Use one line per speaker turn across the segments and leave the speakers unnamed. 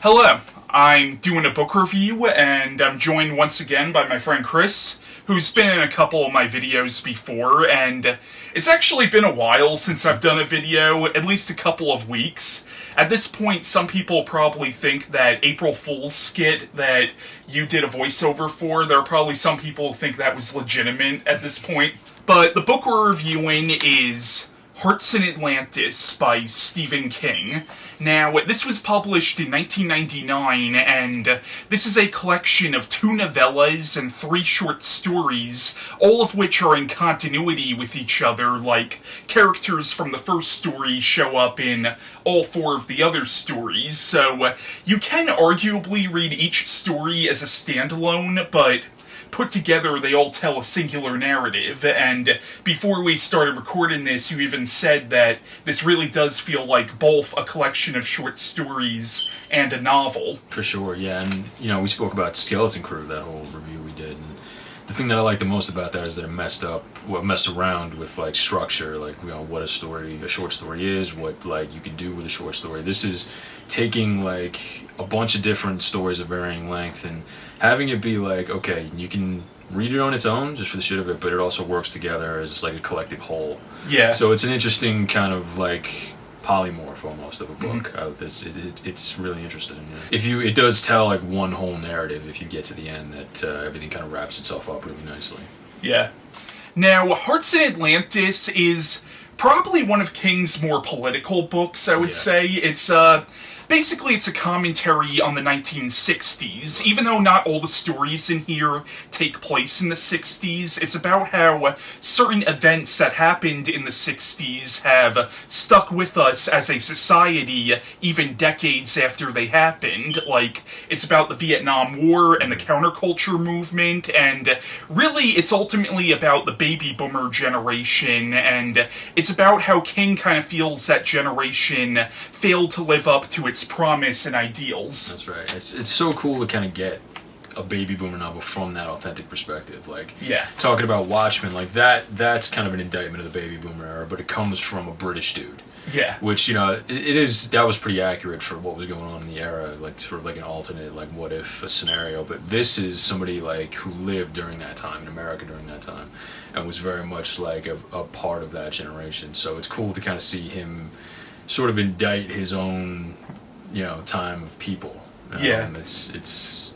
Hello, I'm doing a book review, and I'm joined once again by my friend Chris, who's been in a couple of my videos before, and it's actually been a while since I've done a video, at least a couple of weeks. At this point, some people probably think that April Fool's skit that you did a voiceover for, there are probably some people who think that was legitimate at this point. But the book we're reviewing is Hearts in Atlantis by Stephen King. Now, this was published in 1999, and this is a collection of 2 novellas and 3 short stories, all of which are in continuity with each other, like characters from the first story show up in all 4 of the other stories, so you can arguably read each story as a standalone, but put together, they all tell a singular narrative, and before we started recording this, you even said that this really does feel like both a collection of short stories and a novel.
For sure, yeah, and, we spoke about Skeleton Crew, that whole review we did, and the thing that I like the most about that is that it messed around with, structure, what a short story is, what, you can do with a short story. This is taking, a bunch of different stories of varying length and having it be okay, you can read it on its own, just for the shit of it, but it also works together as a collective whole.
Yeah.
So it's an interesting kind of, polymorph almost of a book. It's really interesting. Yeah. It does tell one whole narrative if you get to the end that everything kind of wraps itself up really nicely.
Yeah. Now, Hearts in Atlantis is probably one of King's more political books, I would say. It's basically, it's a commentary on the 1960s. Even though not all the stories in here take place in the 60s, it's about how certain events that happened in the 60s have stuck with us as a society even decades after they happened. It's about the Vietnam War and the counterculture movement, and really, it's ultimately about the baby boomer generation, and it's about how King kind of feels that generation failed to live up to its promise and ideals.
That's right. It's so cool to kind of get a baby boomer novel from that authentic perspective. Talking about Watchmen, that's kind of an indictment of the baby boomer era, but it comes from a British dude.
Yeah.
Which, that was pretty accurate for what was going on in the era, sort of an alternate, what if a scenario. But this is somebody, who lived during that time, in America during that time, and was very much, a part of that generation. So it's cool to kind of see him sort of indict his own, time of people. It's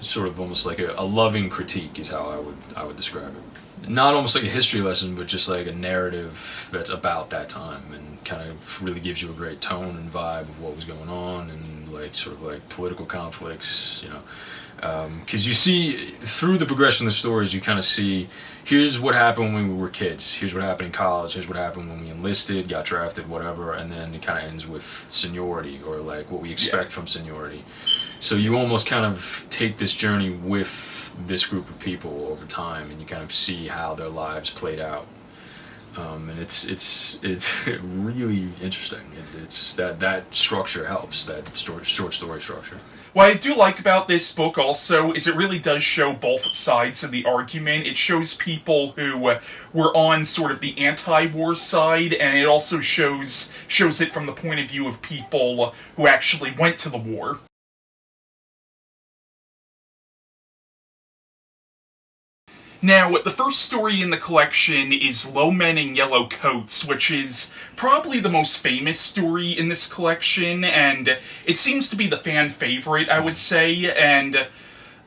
sort of almost like a loving critique is how I would describe it. Not almost like a history lesson, but just a narrative that's about that time and kind of really gives you a great tone and vibe of what was going on and political conflicts, because you see through the progression of the stories, you kind of see here's what happened when we were kids, here's what happened in college, here's what happened when we enlisted, got drafted, whatever, and then it kind of ends with seniority or what we expect from seniority. So you almost kind of take this journey with this group of people over time, and you kind of see how their lives played out. And it's really interesting. It's that structure helps, that short story structure.
What I do like about this book also is it really does show both sides of the argument. It shows people who were on sort of the anti-war side, and it also shows it from the point of view of people who actually went to the war. Now, the first story in the collection is Low Men in Yellow Coats, which is probably the most famous story in this collection, and it seems to be the fan favorite, I would say, and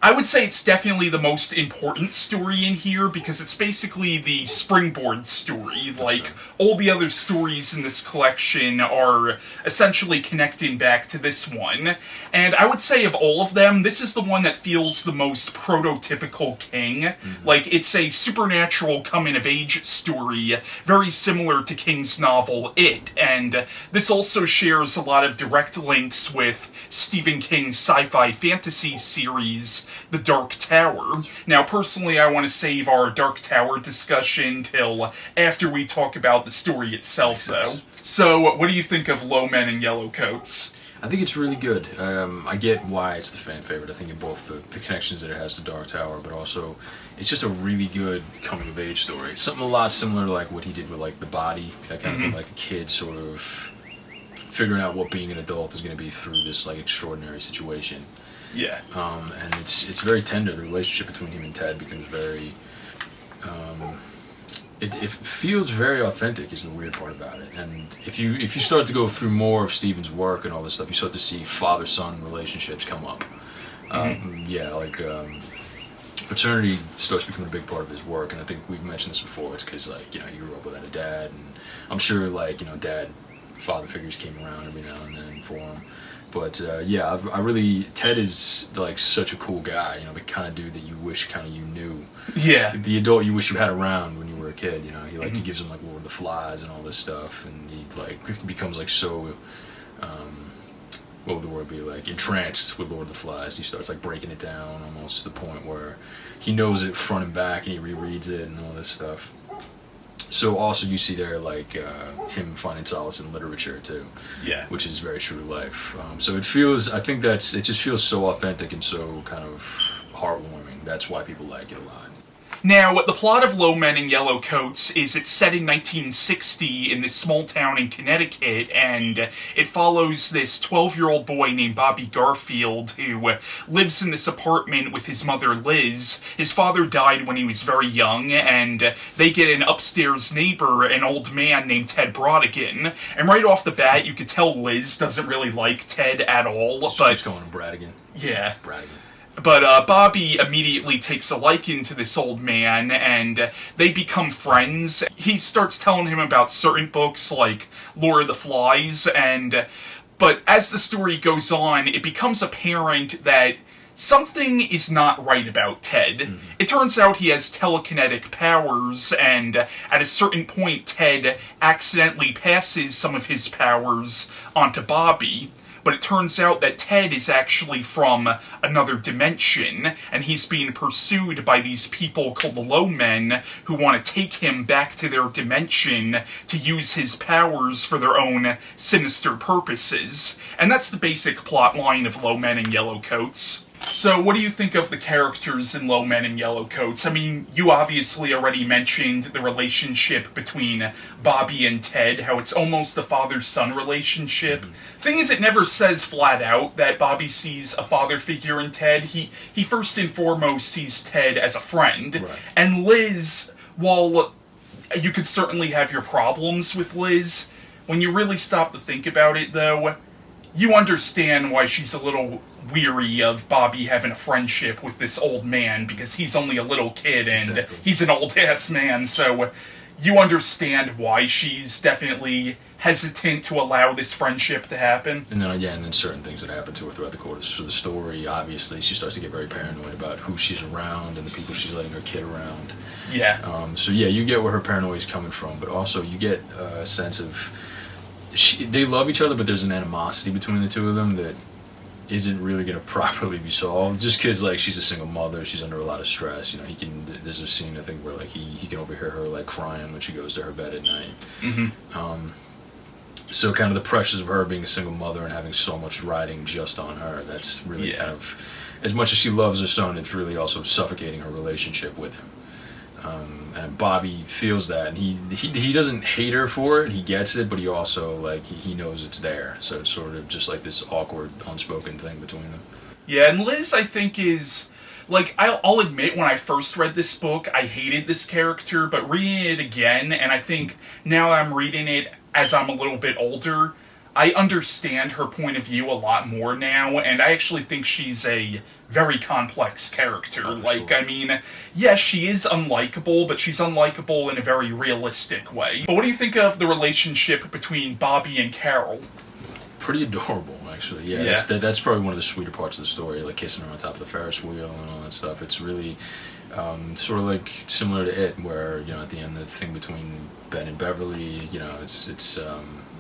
I would say it's definitely the most important story in here because it's basically the springboard story. All the other stories in this collection are essentially connecting back to this one. And I would say of all of them, this is the one that feels the most prototypical King. Mm-hmm. It's a supernatural coming-of-age story, very similar to King's novel It. And this also shares a lot of direct links with Stephen King's sci-fi fantasy series, The Dark Tower. Now, personally, I want to save our Dark Tower discussion till after we talk about the story itself, though. So, what do you think of Low Men in Yellow Coats?
I think it's really good. I get why it's the fan favorite. I think in both the connections that it has to Dark Tower, but also it's just a really good coming-of-age story. It's something a lot similar to what he did with The Body, that kind of a kid sort of figuring out what being an adult is going to be through this like extraordinary situation.
Yeah.
And it's very tender. The relationship between him and Ted becomes very. It feels very authentic is the weird part about it. And if you start to go through more of Stephen's work and all this stuff, you start to see father-son relationships come up. Paternity starts becoming a big part of his work, and I think we've mentioned this before. It's because like he grew up without a dad, and I'm sure like father figures came around every now and then for him. But I really Ted is like such a cool guy. The kind of dude that you wish kind of you knew.
Yeah.
The adult you wish you had around when you were a kid. He gives him like Lord of the Flies and all this stuff, and he like becomes like so. What would the word be like? Entranced with Lord of the Flies. He starts like breaking it down almost to the point where he knows it front and back, and he rereads it and all this stuff. So also you see there like him finding solace in literature too, which is very true to life. So it just feels so authentic and so kind of heartwarming. That's why people like it a lot.
Now, the plot of Low Men in Yellow Coats is it's set in 1960 in this small town in Connecticut, and it follows this 12-year-old boy named Bobby Garfield who lives in this apartment with his mother Liz. His father died when he was very young, and they get an upstairs neighbor, an old man named Ted Brodigan. And right off the bat, you could tell Liz doesn't really like Ted at all.
She keeps calling him Bradigan.
Yeah.
Bradigan.
But Bobby immediately takes a liking to this old man, and they become friends. He starts telling him about certain books like Lord of the Flies, but as the story goes on, it becomes apparent that something is not right about Ted. Mm-hmm. It turns out he has telekinetic powers, and at a certain point, Ted accidentally passes some of his powers onto Bobby. But it turns out that Ted is actually from another dimension, and he's being pursued by these people called the Low Men, who want to take him back to their dimension to use his powers for their own sinister purposes. And that's the basic plot line of Low Men in Yellow Coats. So, what do you think of the characters in Low Men in Yellow Coats? I mean, you obviously already mentioned the relationship between Bobby and Ted, how it's almost a father-son relationship. Mm-hmm. Thing is, it never says flat out that Bobby sees a father figure in Ted. He first and foremost sees Ted as a friend. Right. And Liz, while you could certainly have your problems with Liz, when you really stop to think about it, though, you understand why she's a little weary of Bobby having a friendship with this old man, because he's only a little kid and he's an old-ass man, so you understand why she's definitely hesitant to allow this friendship to happen. And
then certain things that happen to her throughout the course of the story, obviously she starts to get very paranoid about who she's around and the people she's letting her kid around.
Yeah.
You get where her paranoia is coming from, but also you get a sense of they love each other, but there's an animosity between the two of them that isn't really going to properly be solved, just because like she's a single mother, she's under a lot of stress. There's a scene I think where like he can overhear her like crying when she goes to her bed at night. Mm-hmm. So kind of the pressures of her being a single mother and having so much riding just on her, that's really kind of, as much as she loves her son, it's really also suffocating her relationship with him. And Bobby feels that, and he doesn't hate her for it. He gets it, but he also like he knows it's there. So it's sort of just like this awkward, unspoken thing between them.
Yeah, and Liz, I think, is like I'll admit when I first read this book, I hated this character, but reading it again, and I think now I'm reading it as I'm a little bit older, I understand her point of view a lot more now, and I actually think she's a very complex character. Sure. I mean, yes, she is unlikable, but she's unlikable in a very realistic way. But what do you think of the relationship between Bobby and Carol?
Pretty adorable, actually. Yeah. That's probably one of the sweeter parts of the story, like kissing her on top of the Ferris wheel and all that stuff. It's really sort of like similar to It, where at the end the thing between Ben and Beverly,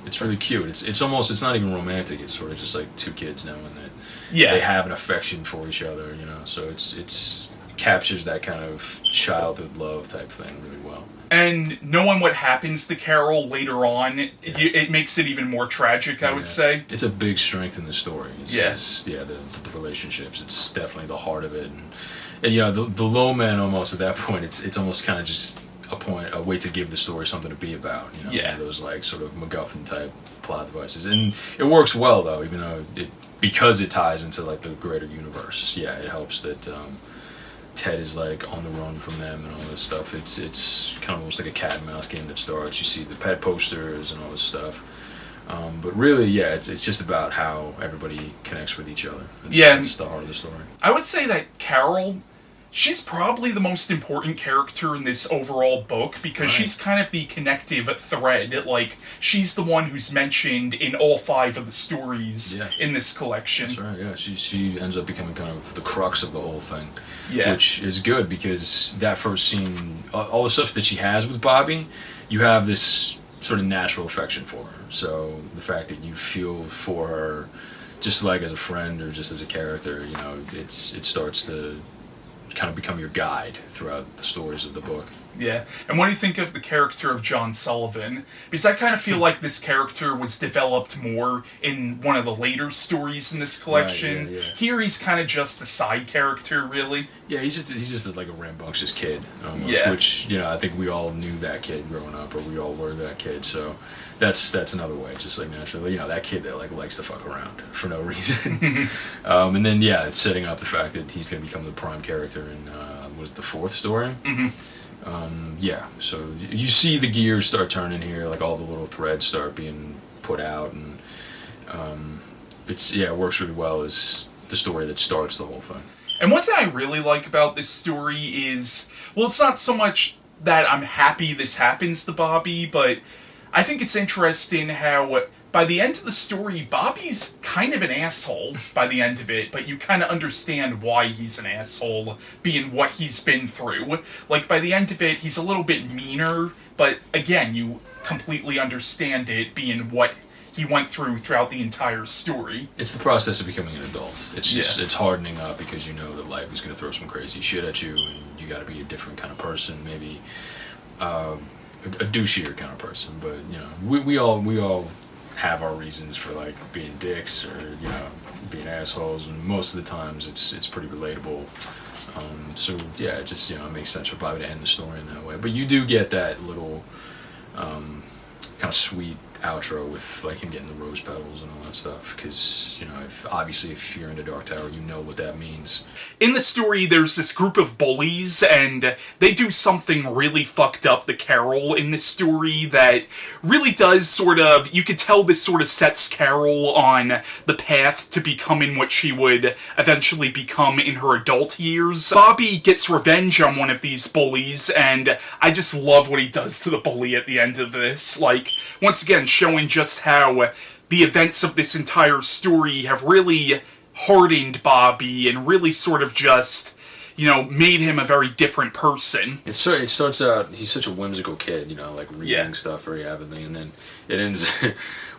it's really cute. It's not even romantic. It's sort of just like two kids knowing that they have an affection for each other. So it captures that kind of childhood love type thing really well.
And knowing what happens to Carol later on, it makes it even more tragic, I would say.
It's a big strength in the story. The relationships. It's definitely the heart of it. And the Low Men almost at that point, it's almost kind of just a way to give the story something to be about. You know,
Yeah.
those like sort of MacGuffin type plot devices, and it works well though, even though because it ties into like the greater universe. Yeah, it helps that Ted is like on the run from them and all this stuff. It's kind of almost like a cat and mouse game that starts. You see the pet posters and all this stuff. But really, yeah, it's just about how everybody connects with each other. That's the heart of the story.
I would say that Carol, she's probably the most important character in this overall book because she's kind of the connective thread. Like, she's the one who's mentioned in all 5 of the stories in this collection.
That's right, yeah. She ends up becoming kind of the crux of the whole thing.
Yeah.
Which is good because that first scene, all the stuff that she has with Bobby, you have this sort of natural affection for her. So the fact that you feel for her just like as a friend or just as a character, you know, it starts to kind of become your guide throughout the stories of the book.
Yeah. And what do you think of the character of John Sullivan? Because I kind of feel like this character was developed more in one of the later stories in this collection.
Right, yeah.
Here he's kind of just a side character, really.
Yeah, he's just like a rambunctious kid, almost, which, you know, I think we all knew that kid growing up, or we all were that kid, so that's another way, just like naturally, you know, that kid that like likes to fuck around for no reason. And then, yeah, it's setting up the fact that he's going to become the prime character in, was it the 4th story? Yeah, so you see the gears start turning here, like all the little threads start being put out, and it works really well as the story that starts the whole thing.
And one thing I really like about this story is, well, it's not so much that I'm happy this happens to Bobby, but I think it's interesting how by the end of the story, Bobby's kind of an asshole by the end of it, but you kind of understand why he's an asshole, being what he's been through. Like, by the end of it, he's a little bit meaner, but again, you completely understand it being what he went throughout the entire story.
It's the process of becoming an adult. It's just it's hardening up because you know that life is going to throw some crazy shit at you, and you got to be a different kind of person, maybe a douchier kind of person. But you know, we all have our reasons for like being dicks or, you know, being assholes, and most of the times it's pretty relatable. So yeah, it just, you know, it makes sense for Bobby to end the story in that way. But you do get that little kind of sweet outro with like him getting the rose petals and all that stuff, because, you know, if you're into Dark Tower, you know what that means.
In the story, there's this group of bullies, and they do something really fucked up to Carol in this story that really does sort of, you could tell this sort of sets Carol on the path to becoming what she would eventually become in her adult years. Bobby gets revenge on one of these bullies, and I just love what he does to the bully at the end of this. Like, once again, showing just how the events of this entire story have really hardened Bobby and really sort of just, you know, made him a very different person.
It starts out, he's such a whimsical kid, you know, like reading stuff very avidly, and then it ends.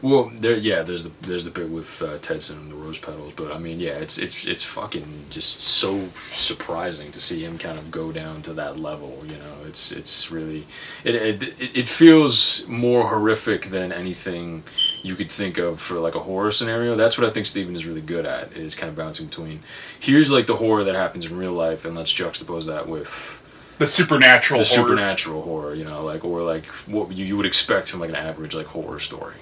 Well, there's the bit with Tedson and the rose petals, but I mean, yeah, it's fucking just so surprising to see him kind of go down to that level. You know, it's really it feels more horrific than anything you could think of for like a horror scenario. That's what I think Steven is really good at, is kind of bouncing between here's like the horror that happens in real life, and let's juxtapose that with
the supernatural
horror, you know, like, or like what you would expect from like an average like horror story.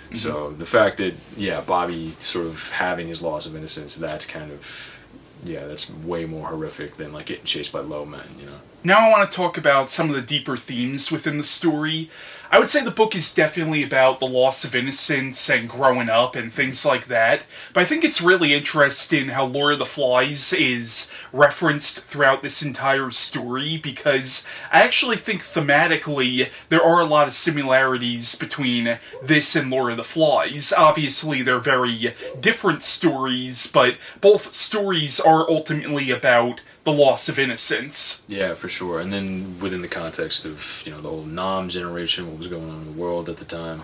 Mm-hmm. So the fact that, yeah, Bobby sort of having his loss of innocence, that's kind of, yeah, that's way more horrific than like getting chased by low men, you know.
Now I want to talk about some of the deeper themes within the story. I would say the book is definitely about the loss of innocence and growing up and things like that, but I think it's really interesting how Lord of the Flies is referenced throughout this entire story, because I actually think thematically there are a lot of similarities between this and Lord of the Flies. Obviously they're very different stories, but both stories are ultimately about the loss of innocence.
Yeah, for sure. And then within the context of, you know, the whole Nom generation, what was going on in the world at the time.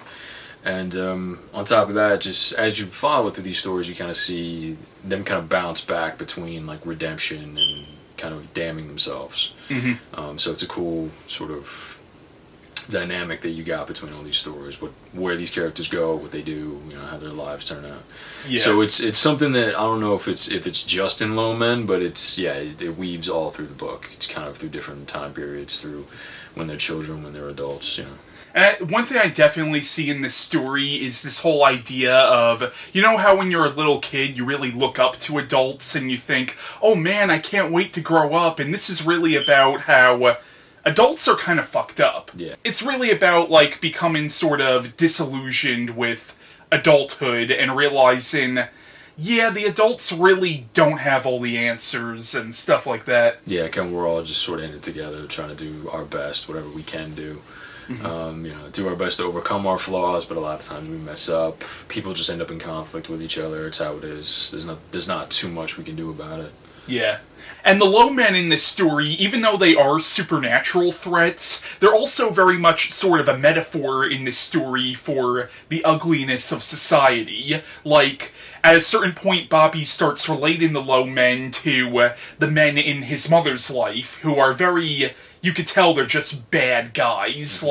And on top of that, just as you follow through these stories, you kind of see them kind of bounce back between like redemption and kind of damning themselves. Mm-hmm. So it's a cool sort of dynamic that you got between all these stories, where these characters go, what they do, how their lives turn out.
Yeah.
So it's something that I don't know if it's just in Low Men, but it weaves all through the book. It's kind of through different time periods, through when they're children, when they're adults.
And one thing I definitely see in this story is this whole idea of, how when you're a little kid, you really look up to adults and you think, oh man, I can't wait to grow up. And this is really about how adults are kind of fucked up.
Yeah.
It's really about, becoming sort of disillusioned with adulthood and realizing, yeah, the adults really don't have all the answers and stuff like that.
Yeah, we're all just sort of in it together, trying to do our best, whatever we can do. Do our best to overcome our flaws, but a lot of times we mess up. People just end up in conflict with each other. It's how it is. There's not too much we can do about it.
Yeah. And the Low Men in this story, even though they are supernatural threats, they're also very much sort of a metaphor in this story for the ugliness of society. At a certain point, Bobby starts relating the Low Men to the men in his mother's life, who are very... You could tell they're just bad guys.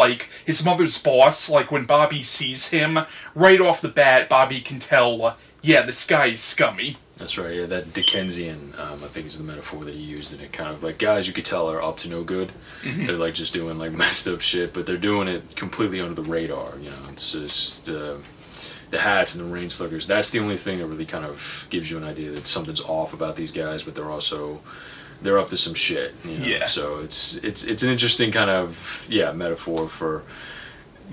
His mother's boss, when Bobby sees him, right off the bat, Bobby can tell, yeah, this guy is scummy.
That's right, yeah, that Dickensian, I think is the metaphor that he used in it. Kind of guys you could tell are up to no good. Mm-hmm. They're just doing messed up shit, but they're doing it completely under the radar. It's just the hats and the rain slickers. That's the only thing that really kind of gives you an idea that something's off about these guys, but they're up to some shit.
Yeah.
So it's an interesting kind of metaphor for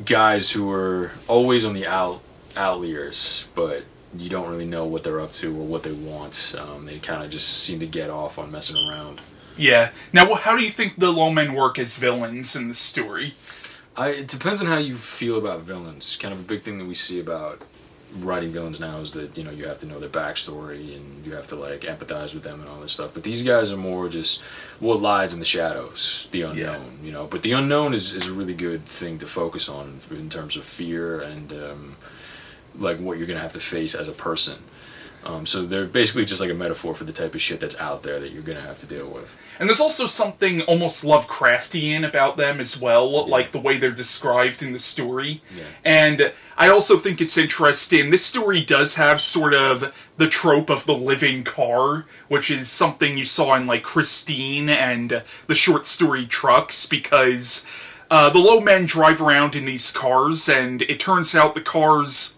guys who are always on the outliers, but you don't really know what they're up to or what they want. They kind of just seem to get off on messing around.
Yeah. Now, how do you think the Low Men work as villains in the story?
It depends on how you feel about villains. Kind of a big thing that we see about writing villains now is that you have to know their backstory and you have to empathize with them and all this stuff. But these guys are more just what lies in the shadows, the unknown. But the unknown is a really good thing to focus on in terms of fear and what you're gonna have to face as a person. So they're basically just a metaphor for the type of shit that's out there that you're gonna have to deal with.
And there's also something almost Lovecraftian about them as well, the way they're described in the story.
Yeah.
And I also think it's interesting, this story does have sort of the trope of the living car, which is something you saw in Christine and the short story Trucks, because the Low Men drive around in these cars, and it turns out the cars...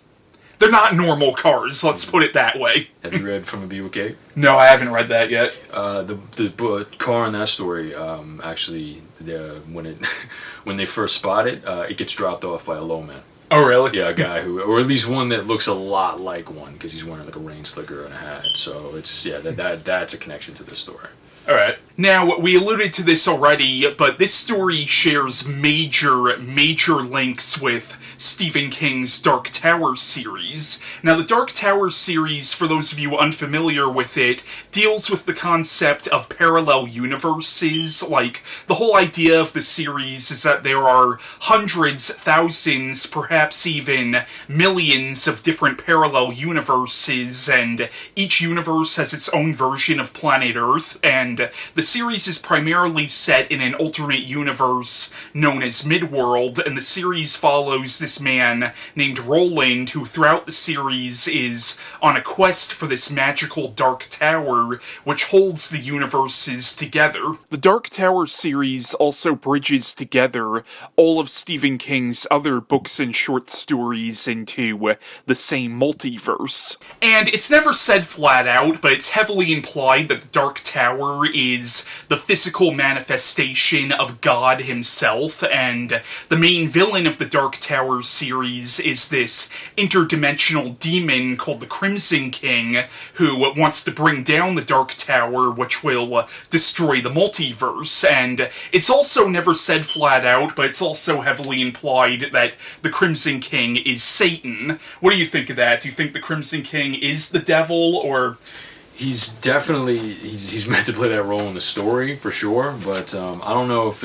They're not normal cars, let's put it that way.
Have you read From a Bee with Cake?
No, I haven't read that yet.
The car in that story, actually, when they first spot it, it gets dropped off by a Low Man.
Oh, really?
Yeah, a guy who, or at least one that looks a lot like one, because he's wearing a rain slicker and a hat. So it's that's a connection to this story.
Alright. Now, we alluded to this already, but this story shares major links with Stephen King's Dark Tower series. Now, the Dark Tower series, for those of you unfamiliar with it, deals with the concept of parallel universes. The whole idea of the series is that there are hundreds, thousands, perhaps even millions of different parallel universes, and each universe has its own version of planet Earth, and the series is primarily set in an alternate universe known as Midworld, and the series follows this man named Roland, who throughout the series is on a quest for this magical Dark Tower, which holds the universes together. The Dark Tower series also bridges together all of Stephen King's other books and short stories into the same multiverse. And it's never said flat out, but it's heavily implied that the Dark Tower is the physical manifestation of God himself, and the main villain of the Dark Tower series is this interdimensional demon called the Crimson King, who wants to bring down the Dark Tower, which will destroy the multiverse. And it's also never said flat out, but it's also heavily implied that the Crimson King is Satan. What do you think of that? Do you think the Crimson King is the devil, or...
He's definitely he's meant to play that role in the story for sure, but I don't know if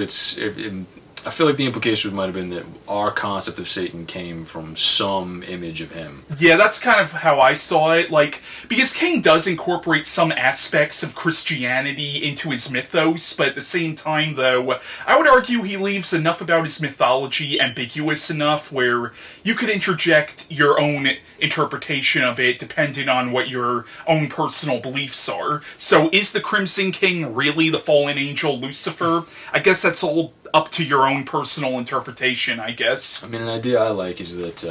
I feel like the implication might have been that our concept of Satan came from some image of him.
Yeah, that's kind of how I saw it. Like, because King does incorporate some aspects of Christianity into his mythos, but at the same time, though, I would argue he leaves enough about his mythology ambiguous enough where you could interject your own interpretation of it depending on what your own personal beliefs are. So, is the Crimson King really the fallen angel Lucifer? I guess that's all up to your own personal interpretation, I guess.
I mean, an idea I like is that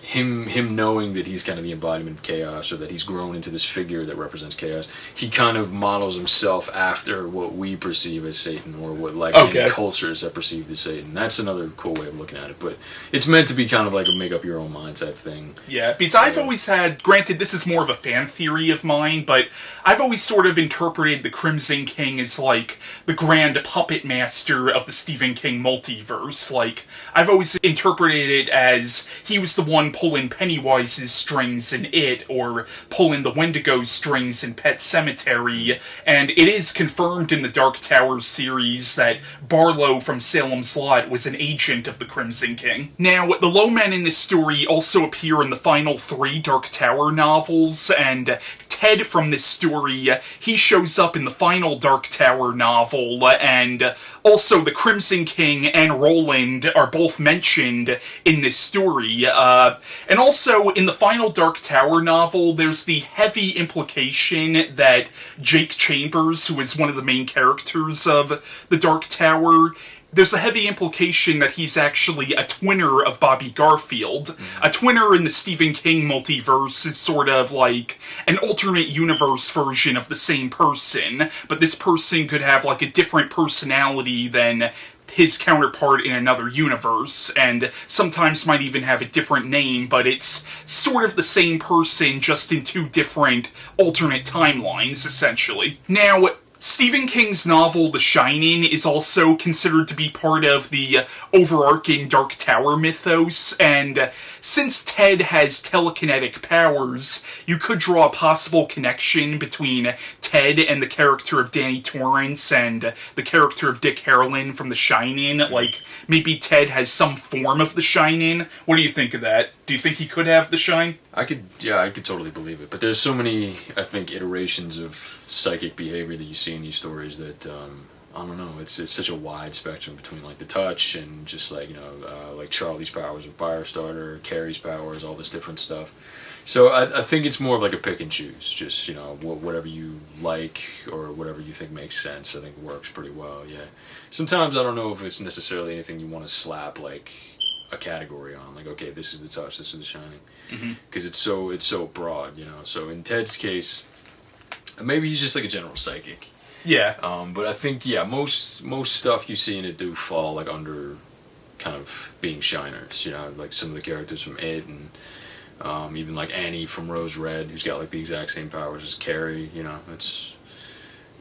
him knowing that he's kind of the embodiment of chaos, or that he's grown into this figure that represents chaos, he kind of models himself after what we perceive as Satan, or what many cultures have perceived as Satan. That's another cool way of looking at it, but it's meant to be kind of like a make up your own mind type thing.
Yeah, because I've always had, granted this is more of a fan theory of mine, but I've always sort of interpreted the Crimson King as like the grand puppet master of the Stephen King multiverse. Like, I've always interpreted it as he was the one pulling Pennywise's strings in It, or pulling the Wendigo's strings in Pet Sematary, and it is confirmed in the Dark Tower series that Barlow from Salem's Lot was an agent of the Crimson King. Now, the low men in this story also appear in the final 3 Dark Tower novels, and Ted from this story, he shows up in the final Dark Tower novel, and also the Crimson King and Roland are both mentioned in this story. And also, in the final Dark Tower novel, there's the heavy implication that Jake Chambers, who is one of the main characters of the Dark Tower, there's a heavy implication that he's actually a twinner of Bobby Garfield. A twinner in the Stephen King multiverse is sort of like an alternate universe version of the same person, but this person could have like a different personality than his counterpart in another universe, and sometimes might even have a different name, but it's sort of the same person, just in 2 different alternate timelines, essentially. Now, Stephen King's novel The Shining is also considered to be part of the overarching Dark Tower mythos, and since Ted has telekinetic powers, you could draw a possible connection between Ted and the character of Danny Torrance and the character of Dick Harlan from The Shining. Like, maybe Ted has some form of The Shining. What do you think of that? Do you think he could have the shine?
I could totally believe it. But there's so many, I think, iterations of psychic behavior that you see in these stories that, I don't know, it's such a wide spectrum between, like, the touch and just, like, like Charlie's powers of Firestarter, Carrie's powers, all this different stuff. So I think it's more of like a pick and choose, just, whatever you like or whatever you think makes sense, I think works pretty well, yeah. Sometimes I don't know if it's necessarily anything you want to slap, like, a category on, like, okay, this is the touch, this is the shining, because it's so broad, So in Ted's case, maybe he's just like a general psychic.
Yeah.
But I think most stuff you see in it do fall like under kind of being shiners, like some of the characters from It, and even like Annie from Rose Red, who's got like the exact same powers as Carrie. It's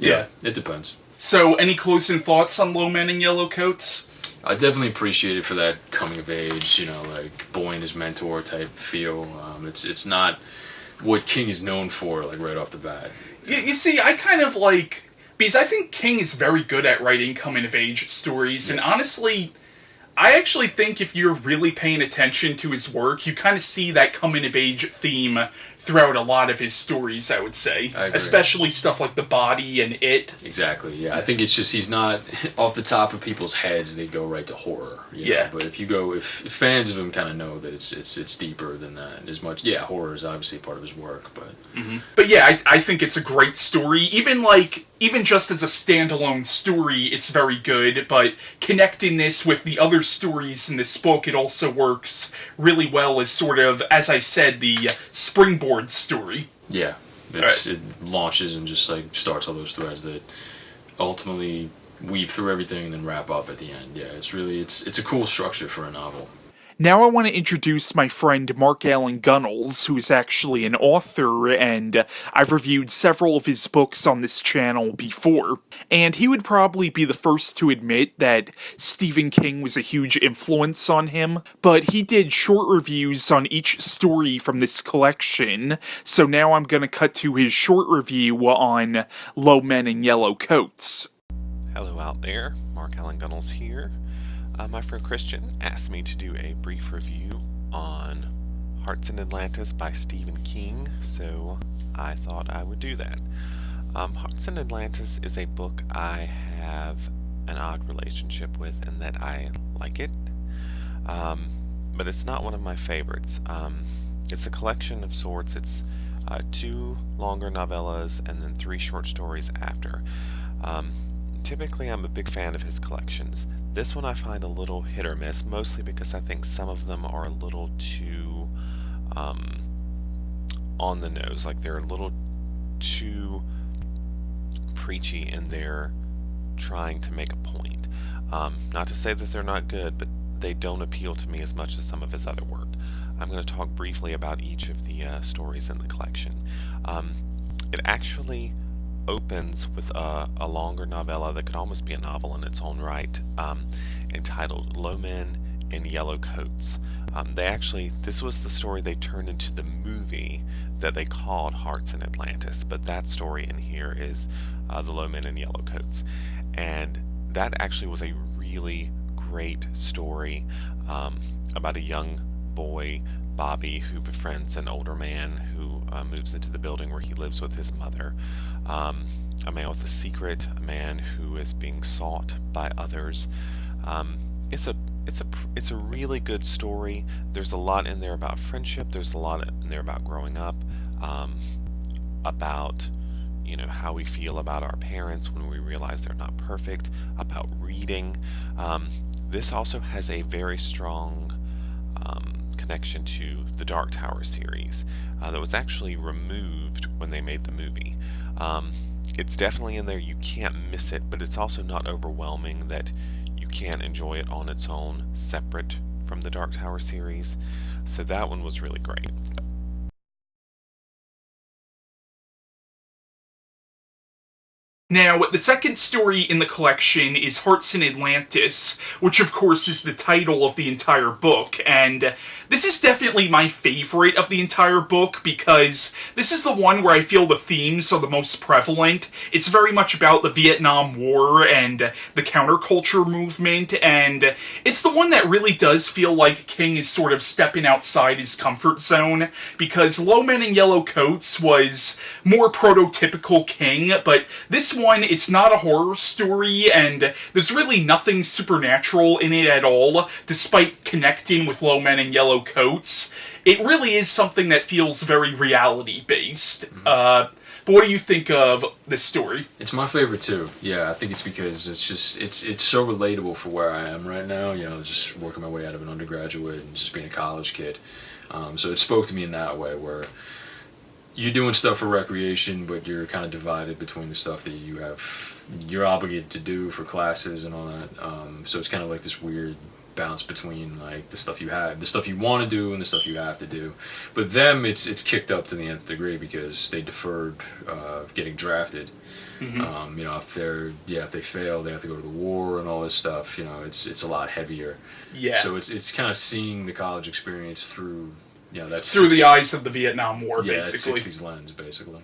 it depends.
So, any closing thoughts on Low Men in Yellow Coats?
I definitely appreciate it for that coming of age, like boy and his mentor type feel. It's not what King is known for, like right off the bat.
You see, I kind of like, because I think King is very good at writing coming of age stories, and honestly, I actually think if you're really paying attention to his work, you kind of see that coming of age theme throughout a lot of his stories, I would say.
I agree.
Especially stuff like The Body and It.
Exactly, yeah. I think it's just he's not, off the top of people's heads, they go right to horror.
Yeah.
But if fans of him kind of know that it's deeper than that, as much, horror is obviously part of his work, but...
But yeah, I think it's a great story. Even just as a standalone story, it's very good, but connecting this with the other stories in this book, it also works really well as sort of, as I said, the springboard story.
Yeah, it launches and just like starts all those threads that ultimately weave through everything and then wrap up at the end. Yeah, it's a cool structure for a novel.
Now I want to introduce my friend Mark Allan Gunnells, who is actually an author, and I've reviewed several of his books on this channel before. And he would probably be the first to admit that Stephen King was a huge influence on him, but he did short reviews on each story from this collection, so now I'm going to cut to his short review on Low Men in Yellow Coats.
Hello out there, Mark Allan Gunnells here. My friend Christian asked me to do a brief review on Hearts in Atlantis by Stephen King, so I thought I would do that. Hearts in Atlantis is a book I have an odd relationship with in that I like it, but it's not one of my favorites. It's a collection of sorts. It's 2 longer novellas and then 3 short stories after. Typically I'm a big fan of his collections. This one I find a little hit or miss, mostly because I think some of them are a little too on the nose, like they're a little too preachy in their trying to make a point. Not to say that they're not good, but they don't appeal to me as much as some of his other work. I'm going to talk briefly about each of the stories in the collection. It actually opens with a longer novella that could almost be a novel in its own right, entitled Low Men in Yellow Coats. This was the story they turned into the movie that they called Hearts in Atlantis, but that story in here is The Low Men in Yellow Coats. And that actually was a really great story about a young boy, Bobby, who befriends an older man who moves into the building where he lives with his mother. A man with a secret, a man who is being sought by others. It's a really good story. There's a lot in there about friendship. There's a lot in there about growing up, about how we feel about our parents when we realize they're not perfect, about reading. This also has a very strong connection to the Dark Tower series that was actually removed when they made the movie. It's definitely in there, you can't miss it, but it's also not overwhelming that you can't enjoy it on its own, separate from the Dark Tower series. So that one was really great.
Now, the second story in the collection is Hearts in Atlantis, which of course is the title of the entire book, and this is definitely my favorite of the entire book because this is the one where I feel the themes are the most prevalent. It's very much about the Vietnam War and the counterculture movement, and it's the one that really does feel like King is sort of stepping outside his comfort zone, because Low Men in Yellow Coats was more prototypical King, but this one, it's not a horror story, and there's really nothing supernatural in it at all, despite connecting with Low Men in Yellow Coats. It really is something that feels very reality-based. But what do you think of this story?
It's my favorite too. Yeah, I think it's because it's so relatable for where I am right now. Just working my way out of an undergraduate and just being a college kid. So it spoke to me in that way, where you're doing stuff for recreation, but you're kind of divided between the stuff that you're obligated to do for classes and all that. So it's kind of like this weird balance between like the stuff you want to do, and the stuff you have to do. But them, it's kicked up to the nth degree because they deferred getting drafted. Mm-hmm. If they fail, they have to go to the war and all this stuff. It's a lot heavier.
Yeah.
So it's kind of seeing the college experience through. That's
through the eyes of the Vietnam War, basically.
Yeah, 60s lens, basically.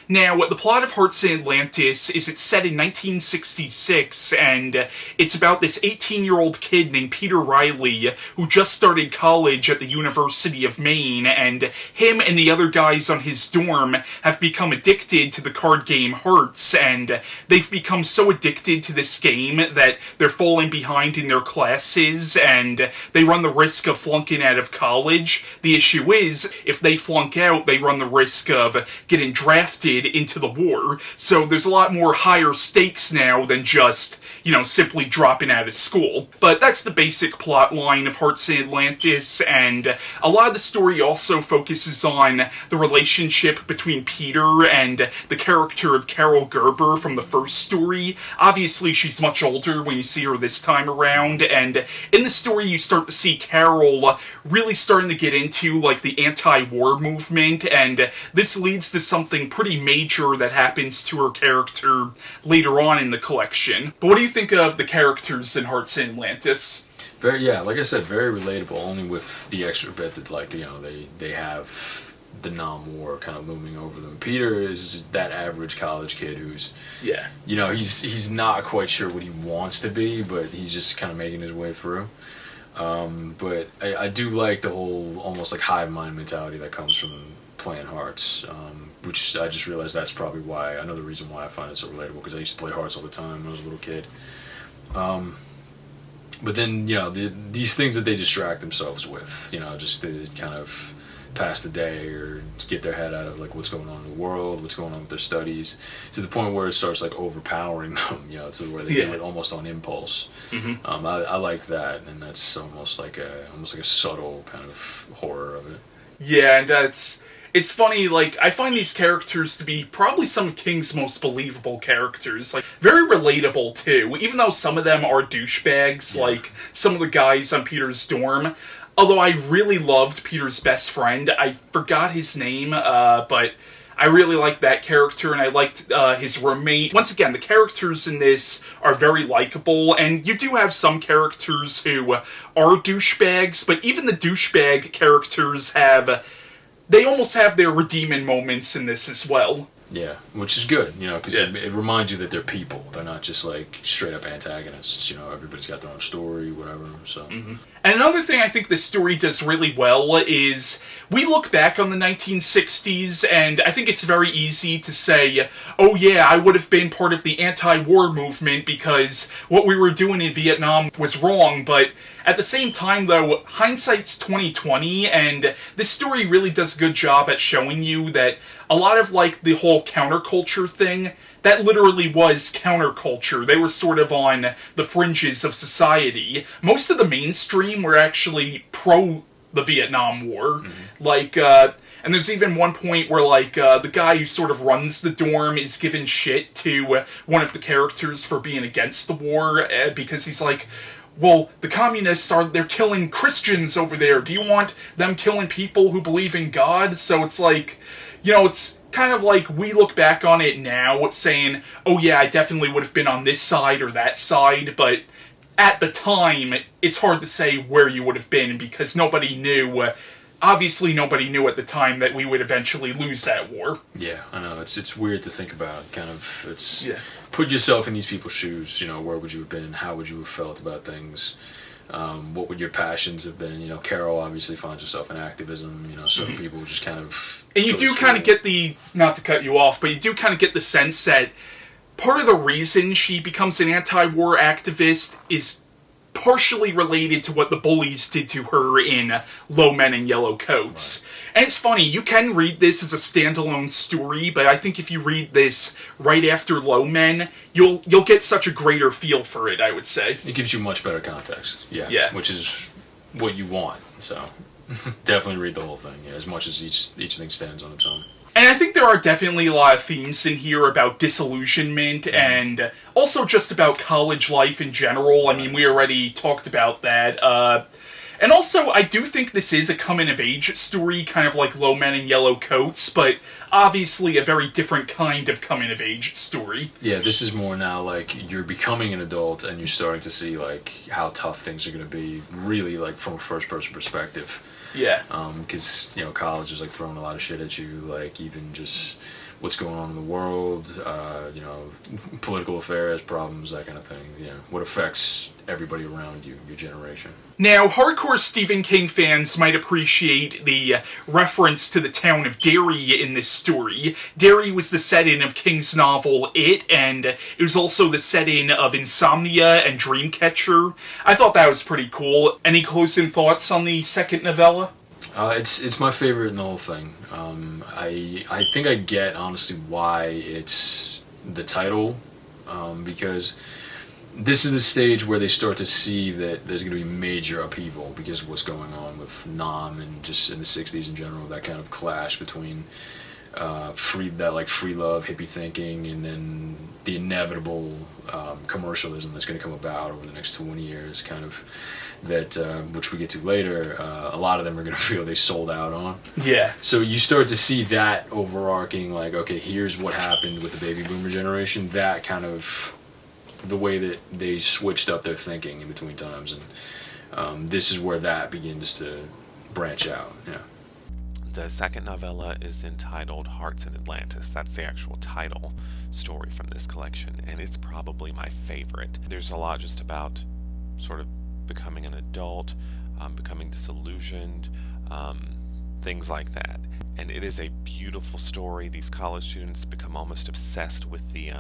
Now, the plot of Hearts in Atlantis is it's set in 1966, and it's about this 18-year-old kid named Peter Riley who just started college at the University of Maine, and him and the other guys on his dorm have become addicted to the card game Hearts, and they've become so addicted to this game that they're falling behind in their classes, and they run the risk of flunking out of college. The issue is, if they flunk out, they run the risk of getting drafted into the war, so there's a lot more higher stakes now than just, simply dropping out of school. But that's the basic plot line of Hearts in Atlantis, and a lot of the story also focuses on the relationship between Peter and the character of Carol Gerber from the first story. Obviously, she's much older when you see her this time around, and in the story you start to see Carol really starting to get into, like, the anti-war movement, and this leads to something pretty major that happens to her character later on in the collection. But what do you think of the characters in Hearts in Atlantis?
Like I said, very relatable, only with the extra bit that, they have the non-war kind of looming over them. Peter is that average college kid who's, you know, he's not quite sure what he wants to be, but he's just kind of making his way through. But I do like the whole almost like hive mind mentality that comes from playing Hearts, which I just realized that's probably why, another reason why I find it so relatable, because I used to play Hearts all the time when I was a little kid. But then, you know, these things that they distract themselves with, you know, just to kind of pass the day or get their head out of like what's going on in the world, what's going on with their studies, to the point where it starts like overpowering them, you know, to where they do it almost on impulse. I like that, and that's almost like a subtle kind of horror of it.
Yeah, and it's funny, like, I find these characters to be probably some of King's most believable characters. Like, very relatable, too. Even though some of them are douchebags, like some of the guys on Peter's dorm. Although I really loved Peter's best friend. I forgot his name, but I really liked that character, and I liked his roommate. Once again, the characters in this are very likable, and you do have some characters who are douchebags, but even the douchebag characters they almost have their redeeming moments in this as well.
Yeah, which is good, you know, because it reminds you that they're people. They're not just, like, straight-up antagonists, you know, everybody's got their own story, whatever, so...
And another thing I think this story does really well is, we look back on the 1960s, and I think it's very easy to say, oh yeah, I would have been part of the anti-war movement because what we were doing in Vietnam was wrong, but at the same time, though, hindsight's 20/20, and this story really does a good job at showing you that a lot of, like, the whole counterculture thing, that literally was counterculture. They were sort of on the fringes of society. Most of the mainstream were actually pro the Vietnam War. Like, and there's even one point where, like, the guy who sort of runs the dorm is giving shit to one of the characters for being against the war, because he's like, well, the communists they're killing Christians over there. Do you want them killing people who believe in God? So it's like, you know, it's kind of like we look back on it now saying, oh yeah, I definitely would have been on this side or that side, but at the time, it's hard to say where you would have been because nobody knew. Obviously, nobody knew at the time that we would eventually lose that war.
Yeah, I know. It's weird to think about. Kind of, put yourself in these people's shoes. You know, where would you have been? How would you have felt about things? What would your passions have been? You know, Carol obviously finds herself in activism. You know, certain people just kind of...
And you do kind of get not to cut you off, but you do kind of get the sense that part of the reason she becomes an anti-war activist is partially related to what the bullies did to her in Low Men in Yellow Coats. Right. And it's funny, you can read this as a standalone story, but I think if you read this right after Low Men, you'll get such a greater feel for it, I would say.
It gives you much better context,
yeah.
Which is what you want, so definitely read the whole thing, as much as each thing stands on its own.
And I think there are definitely a lot of themes in here about disillusionment and also just about college life in general. I mean, we already talked about that. And also, I do think this is a coming-of-age story, kind of like Low Men in Yellow Coats, but obviously a very different kind of coming-of-age story.
Yeah, this is more now like you're becoming an adult and you're starting to see like how tough things are going to be, really like from a first-person perspective.
Yeah.
Because, you know, college is like throwing a lot of shit at you, like even just what's going on in the world, you know, political affairs, problems, that kind of thing. Yeah, what affects everybody around you, your generation.
Now, hardcore Stephen King fans might appreciate the reference to the town of Derry in this story. Derry was the setting of King's novel It, and it was also the setting of Insomnia and Dreamcatcher. I thought that was pretty cool. Any closing thoughts on the second novella?
It's my favorite in the whole thing. I think I get, honestly, why it's the title, because this is the stage where they start to see that there's going to be major upheaval because of what's going on with Nam and just in the 60s in general, that kind of clash between free love, hippie thinking, and then the inevitable commercialism that's going to come about over the next 20 years, kind of, that which we get to later, a lot of them are going to feel they sold out on.
Yeah.
So you start to see that overarching, like, okay, here's what happened with the baby boomer generation, that kind of the way that they switched up their thinking in between times, and this is where that begins to branch out. Yeah.
The second novella is entitled Hearts in Atlantis. That's the actual title story from this collection, and it's probably my favorite. There's a lot just about sort of becoming an adult, becoming disillusioned, things like that. And it is a beautiful story. These college students become almost obsessed with the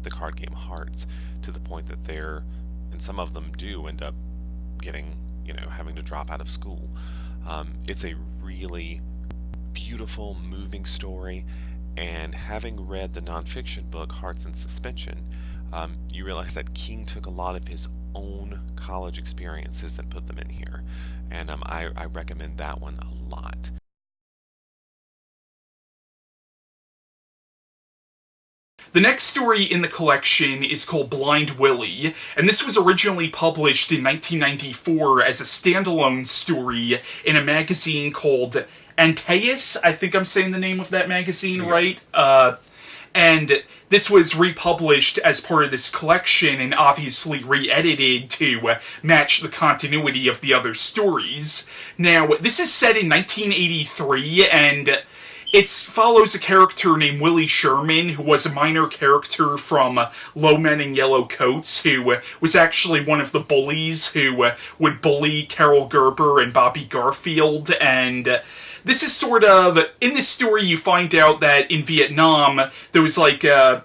card game Hearts, to the point that and some of them do end up getting, having to drop out of school. It's a really beautiful, moving story, and having read the nonfiction book Hearts in Suspension, you realize that King took a lot of his own college experiences and put them in here, and I recommend that one a lot.
The next story in the collection is called Blind Willie, and this was originally published in 1994 as a standalone story in a magazine called Antaeus. I think I'm saying the name of that magazine right. And this was republished as part of this collection and obviously re-edited to match the continuity of the other stories. Now, this is set in 1983, and it follows a character named Willie Sherman, who was a minor character from Low Men in Yellow Coats, who was actually one of the bullies who would bully Carol Gerber and Bobby Garfield. And this is sort of, in this story you find out that in Vietnam there was like, a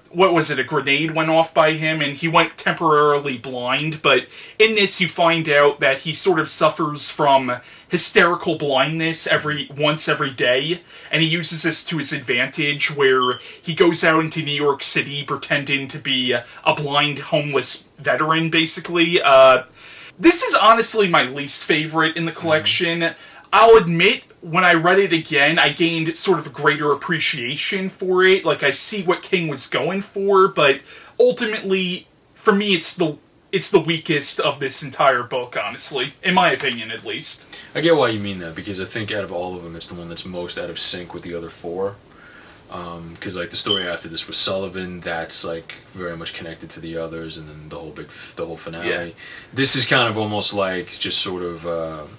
grenade went off by him and he went temporarily blind, but in this you find out that he sort of suffers from hysterical blindness once every day, and he uses this to his advantage, where he goes out into New York City pretending to be a blind homeless veteran, basically. This is honestly my least favorite in the collection. I'll admit, when I read it again, I gained sort of a greater appreciation for it. Like, I see what King was going for, but ultimately, for me, it's the weakest of this entire book, honestly. In my opinion, at least.
I get why you mean that, because I think out of all of them, it's the one that's most out of sync with the other four. Because like the story after this was Sullivan, that's like very much connected to the others, and then the whole finale.
Yeah.
This is kind of almost like just sort of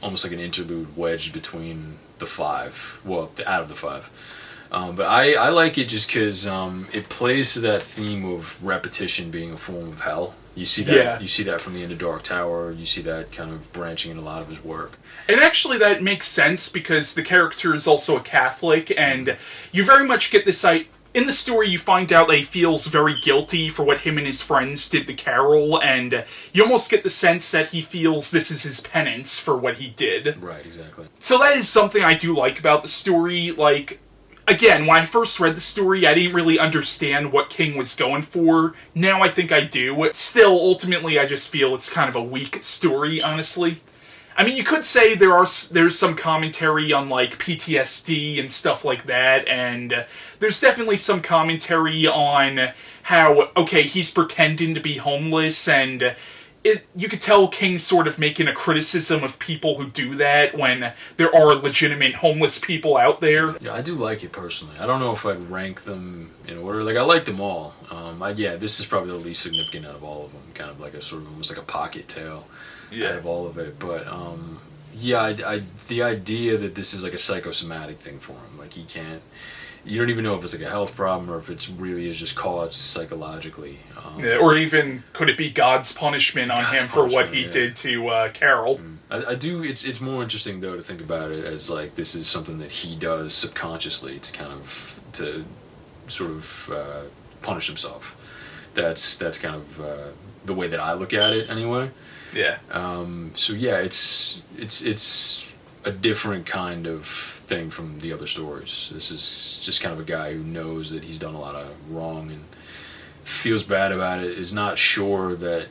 almost like an interlude wedged between the five. Well, out of the five. But I like it just because it plays to that theme of repetition being a form of hell. You see that.
Yeah.
You see that from the end of Dark Tower. You see that kind of branching in a lot of his work.
And actually that makes sense, because the character is also a Catholic, and you very much get this in the story you find out that he feels very guilty for what him and his friends did to Carol, and you almost get the sense that he feels this is his penance for what he did.
Right, exactly.
So that is something I do like about the story. Like, again, when I first read the story, I didn't really understand what King was going for. Now I think I do. Still, ultimately, I just feel it's kind of a weak story, honestly. I mean, you could say there's some commentary on, like, PTSD and stuff like that, and there's definitely some commentary on how, okay, he's pretending to be homeless, and you could tell King's sort of making a criticism of people who do that when there are legitimate homeless people out there.
Yeah, I do like it personally. I don't know if I'd rank them in order. Like, I like them all. This is probably the least significant out of all of them. Kind of like a sort of almost like a pocket tale out of all of it. But the idea that this is like a psychosomatic thing for him, like he can't. You don't even know if it's like a health problem or if it's really is just caused psychologically.
Or even could it be God's punishment on him for what he did to Carol?
I do. It's more interesting though to think about it as like this is something that he does subconsciously to sort of punish himself. That's kind of the way that I look at it anyway.
Yeah.
It's a different kind of thing from the other stories. This is just kind of a guy who knows that he's done a lot of wrong and feels bad about it, is not sure that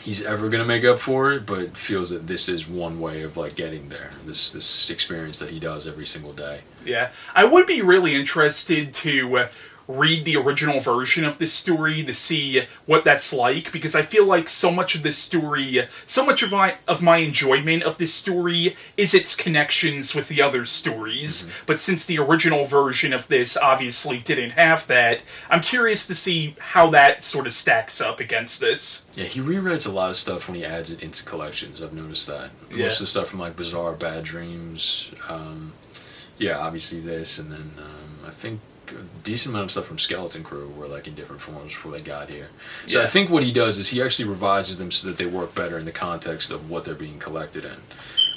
he's ever going to make up for it, but feels that this is one way of like getting there, this experience that he does every single day. Yeah.
I would be really interested to read the original version of this story to see what that's like, because I feel like so much of this story, so much of my enjoyment of this story is its connections with the other stories, but since the original version of this obviously didn't have that, I'm curious to see how that sort of stacks up against this. Yeah, he rewrites a lot of stuff when he adds it into collections. I've noticed that. Most of the stuff from like Bizarre Bad Dreams,
yeah, obviously this, and then I think a decent amount of stuff from Skeleton Crew were like in different forms before they got here. So
Yeah.
I think what he does is he actually revises them so that they work better in the context of what they're being collected in,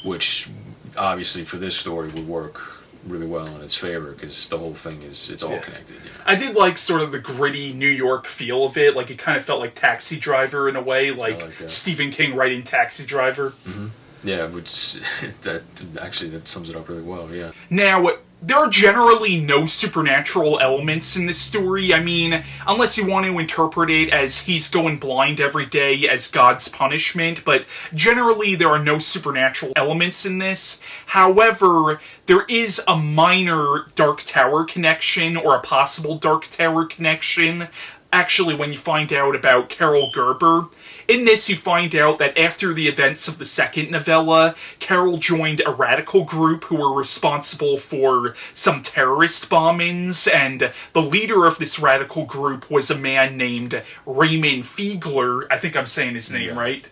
which obviously for this story would work really well in its favor because the whole thing it's all connected. You know?
I did like sort of the gritty New York feel of it. Like, it kind of felt like Taxi Driver in a way, like Stephen King writing Taxi Driver.
Mm-hmm. Yeah, which that sums it up really well. Yeah.
Now, there are generally no supernatural elements in this story. I mean, unless you want to interpret it as he's going blind every day as God's punishment, but generally there are no supernatural elements in this. However, there is a minor Dark Tower connection, or a possible Dark Tower connection, actually, when you find out about Carol Gerber. In this, you find out that after the events of the second novella, Carol joined a radical group who were responsible for some terrorist bombings, and the leader of this radical group was a man named Raymond Fiegler. I think I'm saying his name right.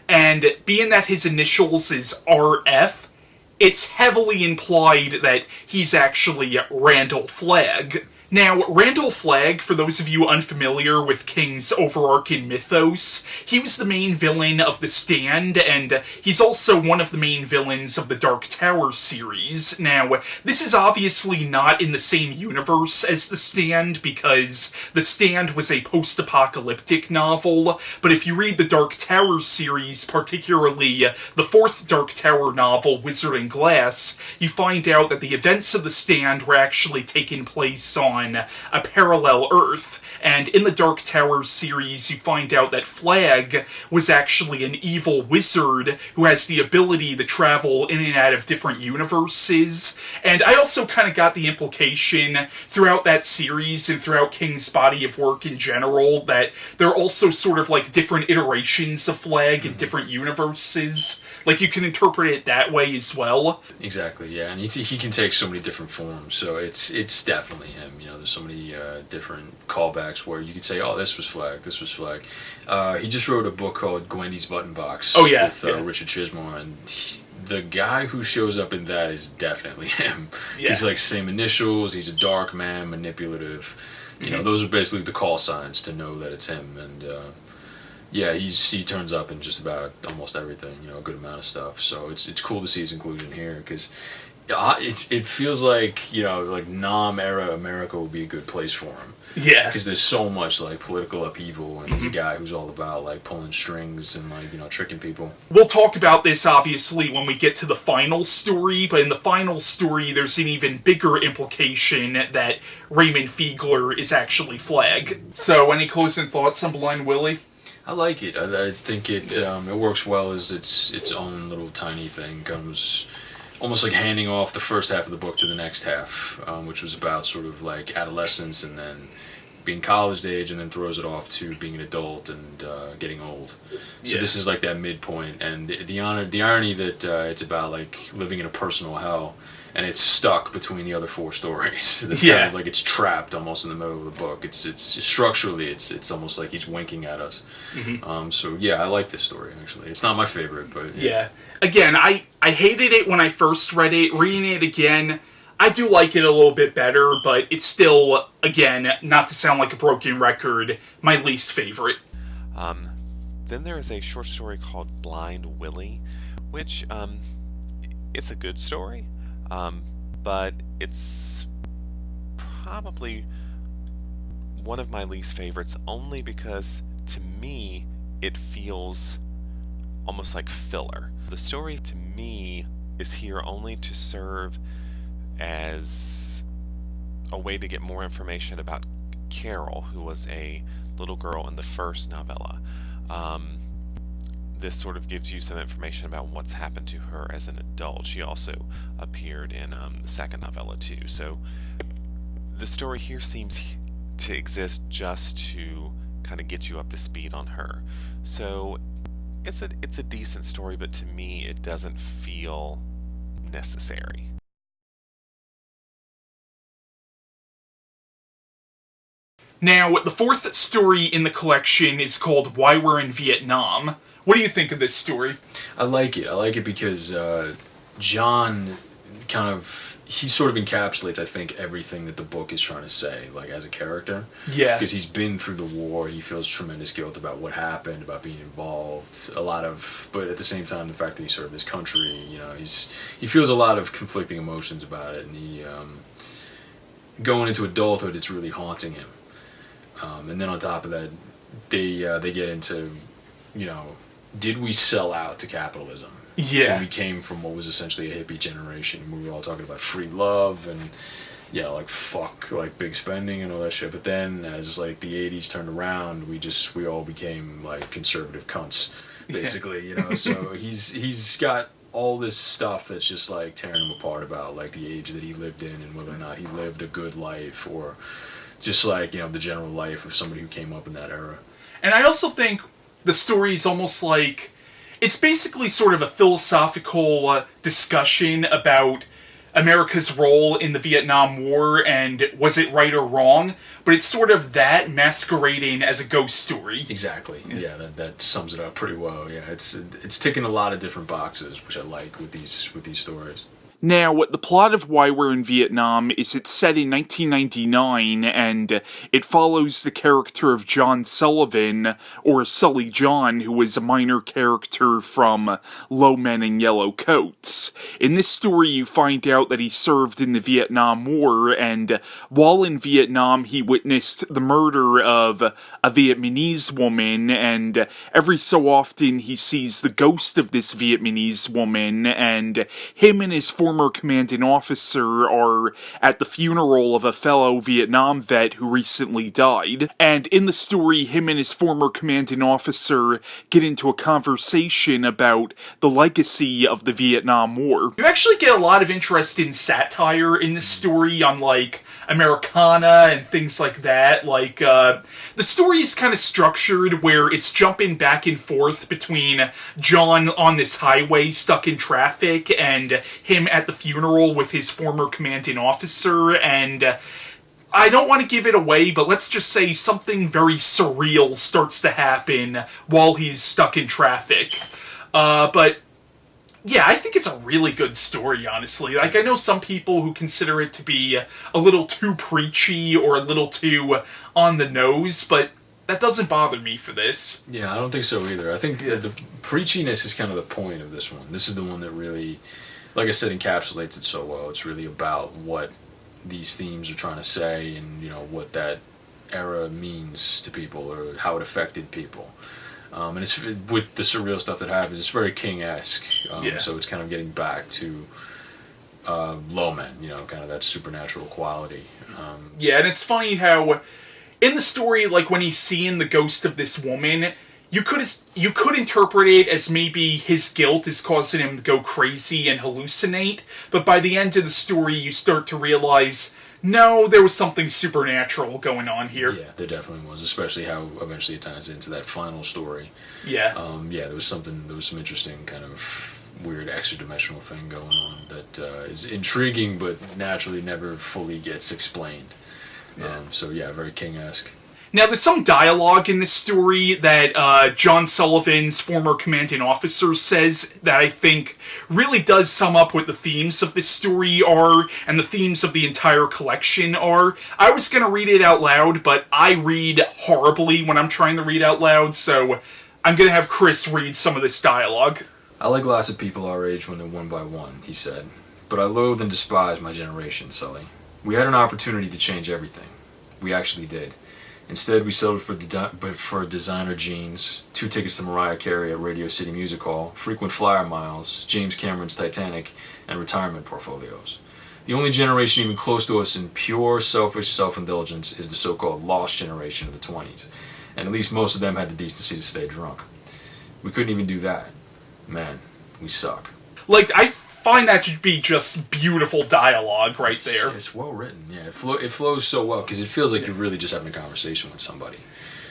And being that his initials is RF, it's heavily implied that he's actually Randall Flagg. Now, Randall Flagg, for those of you unfamiliar with King's overarching mythos, he was the main villain of The Stand, and he's also one of the main villains of the Dark Tower series. Now, this is obviously not in the same universe as The Stand, because The Stand was a post-apocalyptic novel, but if you read the Dark Tower series, particularly the fourth Dark Tower novel, Wizard and Glass, you find out that the events of The Stand were actually taking place on a parallel Earth, and in the Dark Tower series you find out that Flagg was actually an evil wizard who has the ability to travel in and out of different universes, and I also kind of got the implication throughout that series and throughout King's body of work in general that there are also sort of like different iterations of Flagg in different universes. Like, you can interpret it that way as well.
Exactly, yeah, and he can take so many different forms, so it's definitely him. You know, there's so many different callbacks where you could say, oh, this was Flagg, this was Flagg. He just wrote a book called Gwendy's Button Box with Richard Chismore, and the guy who shows up in that is definitely him. Yeah. He's like same initials, he's a dark man, manipulative. You know, those are basically the call signs to know that it's him, and yeah, he turns up in just about almost everything, you know, a good amount of stuff. So it's cool to see his inclusion here because it feels like, you know, like Nam-era America would be a good place for him.
Yeah.
Because there's so much, like, political upheaval, and he's a guy who's all about, like, pulling strings and, like, you know, tricking people.
We'll talk about this, obviously, when we get to the final story, but in the final story, there's an even bigger implication that Raymond Fiegler is actually Flagg. So, any closing thoughts on Blind Willie?
I like it. I think it works well as its own little tiny thing. Comes almost like handing off the first half of the book to the next half, which was about sort of like adolescence and then being college age, and then throws it off to being an adult and getting old. So this is like that midpoint, and the irony that it's about like living in a personal hell, and it's stuck between the other four stories. It's kind of like it's trapped almost in the middle of the book. It's structurally it's almost like he's winking at us. So yeah, I like this story actually. It's not my favorite, but
yeah. Again, I hated it when I first read it. Reading it again, I do like it a little bit better, but it's still, again, not to sound like a broken record, my least favorite.
Then there is a short story called Blind Willie, which it's a good story. But it's probably one of my least favorites only because, to me, it feels almost like filler. The story, to me, is here only to serve as a way to get more information about Carol, who was a little girl in the first novella. This sort of gives you some information about what's happened to her as an adult. She also appeared in the second novella too. So the story here seems to exist just to kind of get you up to speed on her. So it's a decent story, but to me it doesn't feel necessary.
Now, the fourth story in the collection is called Why We're in Vietnam. What do you think of this story?
I like it. I like it because John kind of he sort of encapsulates, I think, everything that the book is trying to say, like, as a character.
Yeah.
Because he's been through the war, he feels tremendous guilt about what happened, about being involved, but at the same time, the fact that he served his country, you know, he feels a lot of conflicting emotions about it, and he, going into adulthood, it's really haunting him. And then on top of that, they get into, you know, did we sell out to capitalism?
Yeah.
When we came from what was essentially a hippie generation. We were all talking about free love and, yeah, like, fuck, like, big spending and all that shit. But then, as, like, the 80s turned around, we all became, like, conservative cunts, basically, you know. So he's got all this stuff that's just, like, tearing him apart about, like, the age that he lived in and whether or not he lived a good life, or just, like, you know, the general life of somebody who came up in that era.
And I also think the story is almost like, it's basically sort of a philosophical discussion about America's role in the Vietnam War and was it right or wrong, but it's sort of that masquerading as a ghost story.
Exactly. Yeah, that sums it up pretty well. Yeah, it's ticking a lot of different boxes, which I like with these stories.
Now, the plot of Why We're in Vietnam is it's set in 1999, and it follows the character of John Sullivan, or Sully John, who is a minor character from Low Men in Yellow Coats. In this story, you find out that he served in the Vietnam War, and while in Vietnam, he witnessed the murder of a Vietnamese woman, and every so often he sees the ghost of this Vietnamese woman, and him and his former commanding officer are at the funeral of a fellow Vietnam vet who recently died. And in the story, him and his former commanding officer get into a conversation about the legacy of the Vietnam War. You actually get a lot of interest in satire in this story on, like, Americana and things like that. Like, the story is kind of structured where it's jumping back and forth between John on this highway stuck in traffic and him at the funeral with his former commanding officer, and I don't want to give it away, but let's just say something very surreal starts to happen while he's stuck in traffic. But yeah, I think it's a really good story, honestly. Like, I know some people who consider it to be a little too preachy or a little too on the nose, but that doesn't bother me for this.
Yeah, I don't think so either. I think the preachiness is kind of the point of this one. This is the one that really, like I said, encapsulates it so well. It's really about what these themes are trying to say and, you know, what that era means to people or how it affected people. And it's with the surreal stuff that happens, it's very King-esque. So it's kind of getting back to Low Men, you know, kind of that supernatural quality.
Yeah, and it's funny how in the story, like, when he's seeing the ghost of this woman, you could interpret it as maybe his guilt is causing him to go crazy and hallucinate, but by the end of the story, you start to realize, no, there was something supernatural going on here.
Yeah, there definitely was, especially how eventually it ties into that final story.
Yeah.
There was some interesting kind of weird extra-dimensional thing going on that is intriguing, but naturally never fully gets explained. Yeah. Very King-esque.
Now, there's some dialogue in this story that John Sullivan's former commanding officer says that I think really does sum up what the themes of this story are, and the themes of the entire collection are. I was going to read it out loud, but I read horribly when I'm trying to read out loud, so I'm going to have Chris read some of this dialogue.
I like lots of people our age when they're one by one, he said. But I loathe and despise my generation, Sully. We had an opportunity to change everything. We actually did. Instead, we settled for designer jeans, 2 tickets to Mariah Carey at Radio City Music Hall, frequent flyer miles, James Cameron's Titanic, and retirement portfolios. The only generation even close to us in pure, selfish self-indulgence is the so-called lost generation of the 20s, and at least most of them had the decency to stay drunk. We couldn't even do that. Man, we suck.
Like, I find that to be just beautiful dialogue right there.
It's well written, yeah. It flows so well, because it feels like you're really just having a conversation with somebody.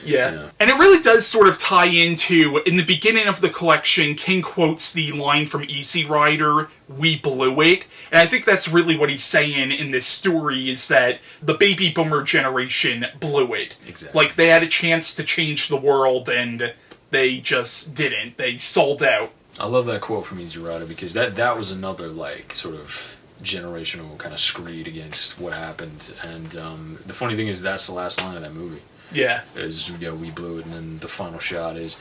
Yeah. And it really does sort of tie into, in the beginning of the collection, King quotes the line from Easy Rider, "We blew it." And I think that's really what he's saying in this story, is that the baby boomer generation blew it.
Exactly.
Like, they had a chance to change the world, and they just didn't. They sold out.
I love that quote from Easy Rider, because that was another, like, sort of generational kind of screed against what happened. And the funny thing is, that's the last line of that movie.
Yeah.
Is, we blew it, and then the final shot is,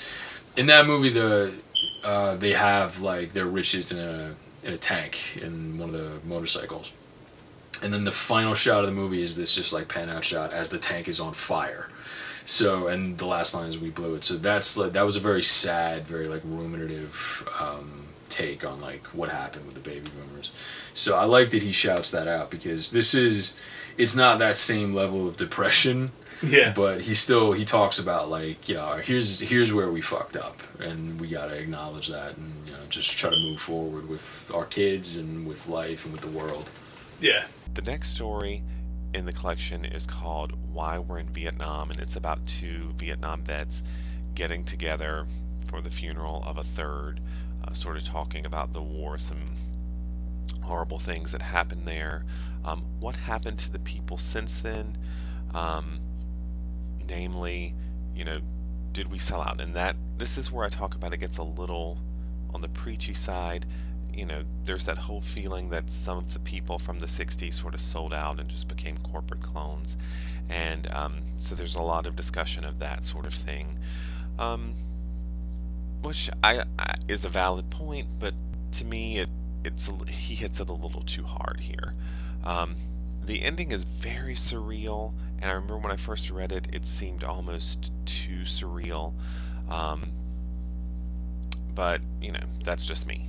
in that movie, they have like their riches in a tank in one of the motorcycles. And then the final shot of the movie is this just like pan out shot as the tank is on fire. So, and the last line is "we blew it." So that was a very sad, very like ruminative take on like what happened with the baby boomers. So I like that he shouts that out, because it's not that same level of depression.
Yeah.
But he talks about like, here's where we fucked up, and we gotta acknowledge that, and just try to move forward with our kids and with life and with the world.
Yeah.
The next story in the collection is called Why We're in Vietnam, and it's about two Vietnam vets getting together for the funeral of a third, sort of talking about the war, some horrible things that happened there, what happened to the people since then, namely, did we sell out? And this is where I talk about it gets a little on the preachy side. There's that whole feeling that some of the people from the 60s sort of sold out and just became corporate clones. And so there's a lot of discussion of that sort of thing, which I is a valid point, but to me he hits it a little too hard here. The ending is very surreal, and I remember when I first read it, it seemed almost too surreal. But, that's just me.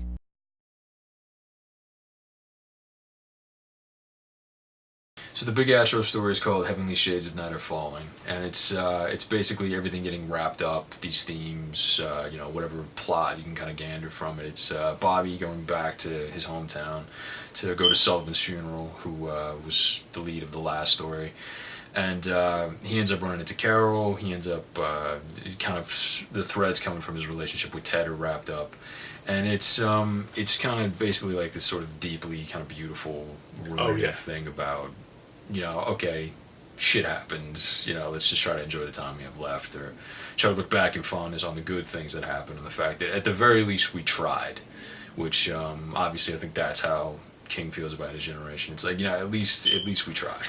So the big outro story is called Heavenly Shades of Night Are Falling, and it's basically everything getting wrapped up, these themes, whatever plot you can kind of gander from it. It's Bobby going back to his hometown to go to Sullivan's funeral, who was the lead of the last story. And he ends up running into Carol. He ends up kind of the threads coming from his relationship with Ted are wrapped up, and it's kind of basically like this sort of deeply kind of beautiful ruminative thing about, okay, shit happens. Let's just try to enjoy the time we have left, or try to look back in fondness on the good things that happened, and the fact that at the very least we tried. Which obviously I think that's how King feels about his generation. It's like, at least we tried.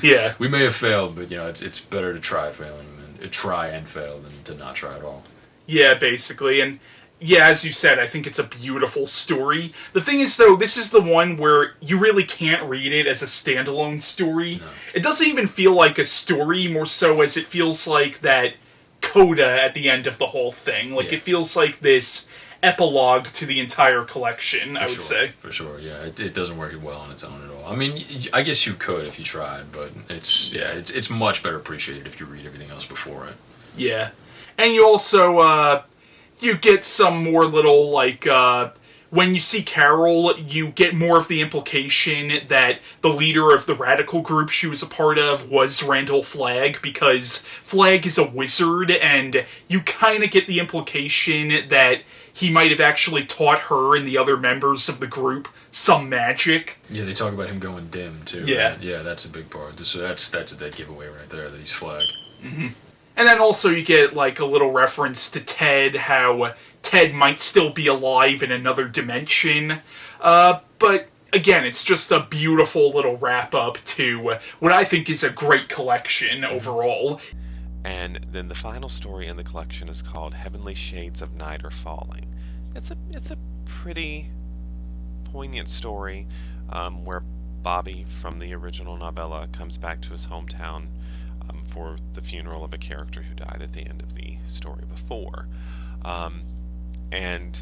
Yeah.
We may have failed, but it's better to try and fail than to not try at all.
Yeah, basically. And yeah, as you said, I think it's a beautiful story. The thing is, though, this is the one where you really can't read it as a standalone story.
No.
It doesn't even feel like a story, more so as it feels like that coda at the end of the whole thing. Like, It feels like this epilogue to the entire collection, I would say.
For sure, yeah. It doesn't work well on its own at all. I mean, I guess you could if you tried, but it's much better appreciated if you read everything else before it.
Yeah. And you also, you get some more little, like, when you see Carol, you get more of the implication that the leader of the radical group she was a part of was Randall Flagg, because Flagg is a wizard, and you kind of get the implication that he might have actually taught her and the other members of the group some magic.
Yeah, they talk about him going dim, too.
Yeah.
Right? Yeah, that's a big part. So that's a dead giveaway right there, that he's Flagg.
Mm-hmm. And then also you get, like, a little reference to Ted, how Ted might still be alive in another dimension. But, again, it's just a beautiful little wrap-up to what I think is a great collection overall.
And then the final story in the collection is called Heavenly Shades of Night Are Falling. It's a pretty poignant story where Bobby from the original novella comes back to his hometown for the funeral of a character who died at the end of the story before. And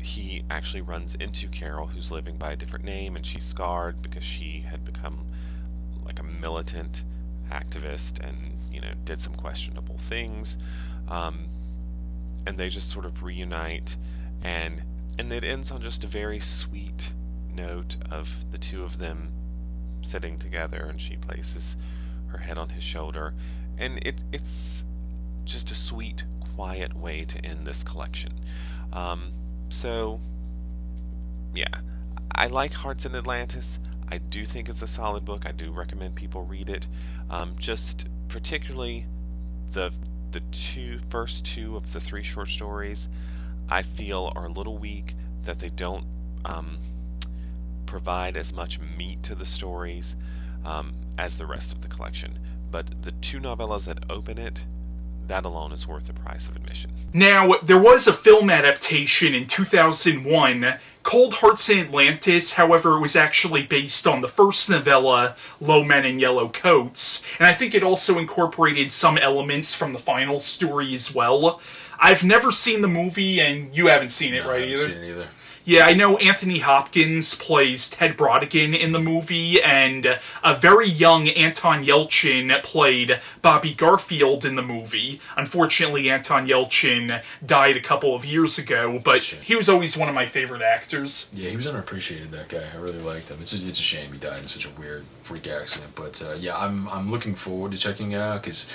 he actually runs into Carol, who's living by a different name, and she's scarred because she had become like a militant activist and did some questionable things, and they just sort of reunite, and it ends on just a very sweet note of the two of them sitting together, and she places her head on his shoulder, and it's just a sweet, quiet way to end this collection. So yeah, I like Hearts in Atlantis. I do think it's a solid book. I do recommend people read it. Just particularly the first two of the three short stories, I feel are a little weak, that they don't provide as much meat to the stories as the rest of the collection. But the 2 novellas that open it, that alone is worth the price of admission.
Now, there was a film adaptation in 2001, Cold Hearts in Atlantis. However, it was actually based on the first novella, Low Men in Yellow Coats, and I think it also incorporated some elements from the final story as well. I've never seen the movie, and you haven't seen it, right,
I haven't seen it either.
Yeah, I know Anthony Hopkins plays Ted Brodigan in the movie, and a very young Anton Yelchin played Bobby Garfield in the movie. Unfortunately, Anton Yelchin died a couple of years ago, but he was always one of my favorite actors.
Yeah, he was underappreciated, that guy. I really liked him. It's a shame he died in such a weird, freak accident, but yeah, I'm looking forward to checking it out, because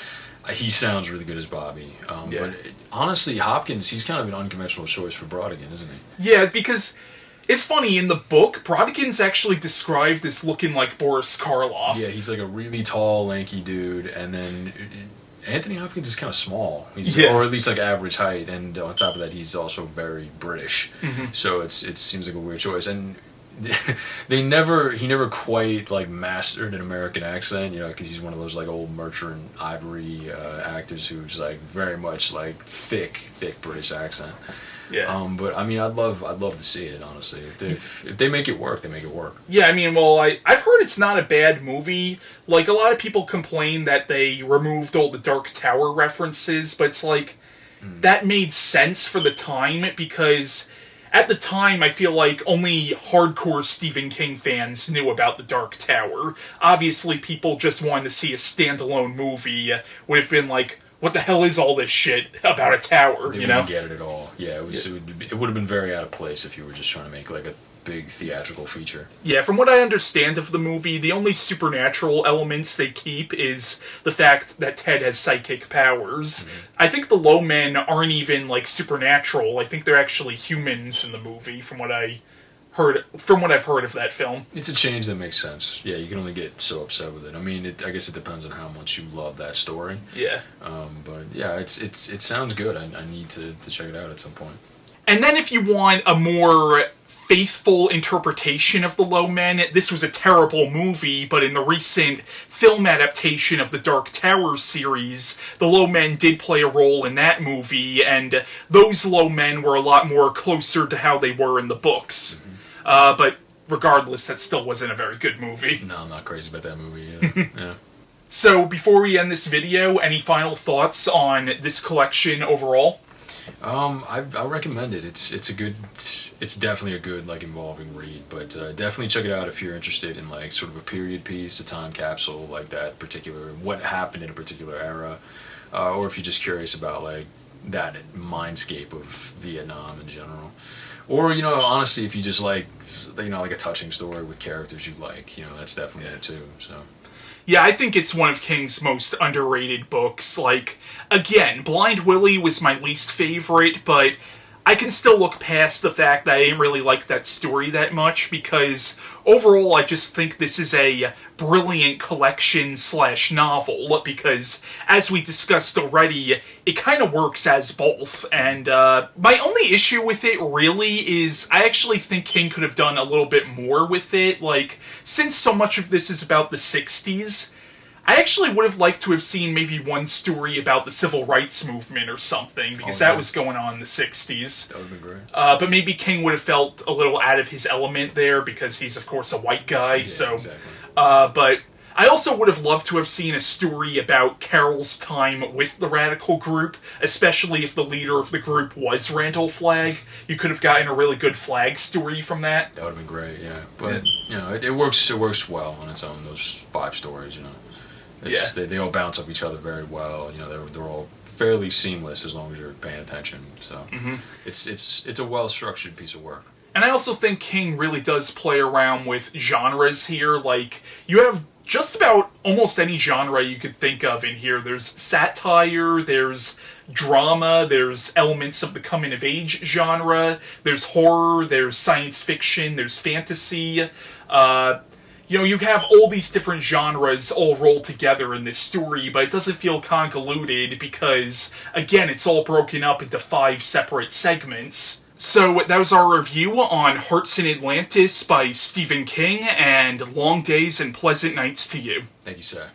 he sounds really good as Bobby. But honestly, Hopkins, he's kind of an unconventional choice for Brodigan, isn't he?
Yeah, because it's funny, in the book, Brodigan's actually described as looking like Boris Karloff.
Yeah, he's like a really tall, lanky dude, and then Anthony Hopkins is kind of small. Or at least like average height, and on top of that, he's also very British. Mm-hmm. So it seems like a weird choice. And he never quite like mastered an American accent, because he's one of those like old Merchant Ivory actors who's like very much like thick British accent.
Yeah.
But I mean, I'd love to see it, honestly. If they make it work, they make it work.
Yeah, I mean, well, I've heard it's not a bad movie. Like, a lot of people complain that they removed all the Dark Tower references, but it's like that made sense for the time, because at the time, I feel like only hardcore Stephen King fans knew about the Dark Tower. Obviously, people just wanted to see a standalone movie. Would have been like, what the hell is all this shit about a tower,
They wouldn't get it at all. Yeah, it would have been very out of place if you were just trying to make like a big theatrical feature.
Yeah, from what I understand of the movie, the only supernatural elements they keep is the fact that Ted has psychic powers. Mm-hmm. I think the Low Men aren't even like supernatural. I think they're actually humans in the movie, from what I've heard of that film.
It's a change that makes sense. Yeah, you can only get so upset with it. I mean, I guess it depends on how much you love that story.
Yeah.
But yeah, it sounds good. I need to check it out at some point.
And then if you want a more faithful interpretation of the Low Men, this was a terrible movie, but in the recent film adaptation of the Dark Tower series, the Low Men did play a role in that movie, and those Low Men were a lot more closer to how they were in the books. Mm-hmm. But regardless, that still wasn't a very good movie.
No, I'm not crazy about that movie either. Yeah.
So, before we end this video, any final thoughts on this collection overall?
I recommend it. It's definitely a good, like, involving read, but definitely check it out if you're interested in, like, sort of a period piece, a time capsule, like that particular, what happened in a particular era, or if you're just curious about, like, that mindscape of Vietnam in general. Or, honestly, if you just like, like a touching story with characters you like, that's definitely it too, so.
Yeah, I think it's one of King's most underrated books. Like, again, Blind Willie was my least favorite, but I can still look past the fact that I didn't really like that story that much, because overall I just think this is a brilliant collection/novel, because, as we discussed already, it kind of works as both, and my only issue with it, really, is I actually think King could have done a little bit more with it. Like, since so much of this is about the 60s, I actually would have liked to have seen maybe one story about the civil rights movement or something, because that was going on in the 60s.
That would have been great.
But maybe King would have felt a little out of his element there, because he's, of course, a white guy,
Yeah,
so...
exactly.
But I also would have loved to have seen a story about Carol's time with the Radical group, especially if the leader of the group was Randall Flagg. You could have gotten a really good Flagg story from that.
That would have been great, yeah. But, it works well on its own, those 5 stories, They all bounce off each other very well. They're all fairly seamless as long as you're paying attention. So it's a well-structured piece of work.
And I also think King really does play around with genres here. Like, you have just about almost any genre you could think of in here. There's satire, there's drama, there's elements of the coming-of-age genre, there's horror, there's science fiction, there's fantasy. You have all these different genres all rolled together in this story, but it doesn't feel convoluted because, again, it's all broken up into 5 separate segments. So that was our review on Hearts in Atlantis by Stephen King, and long days and pleasant nights to you.
Thank you, sir.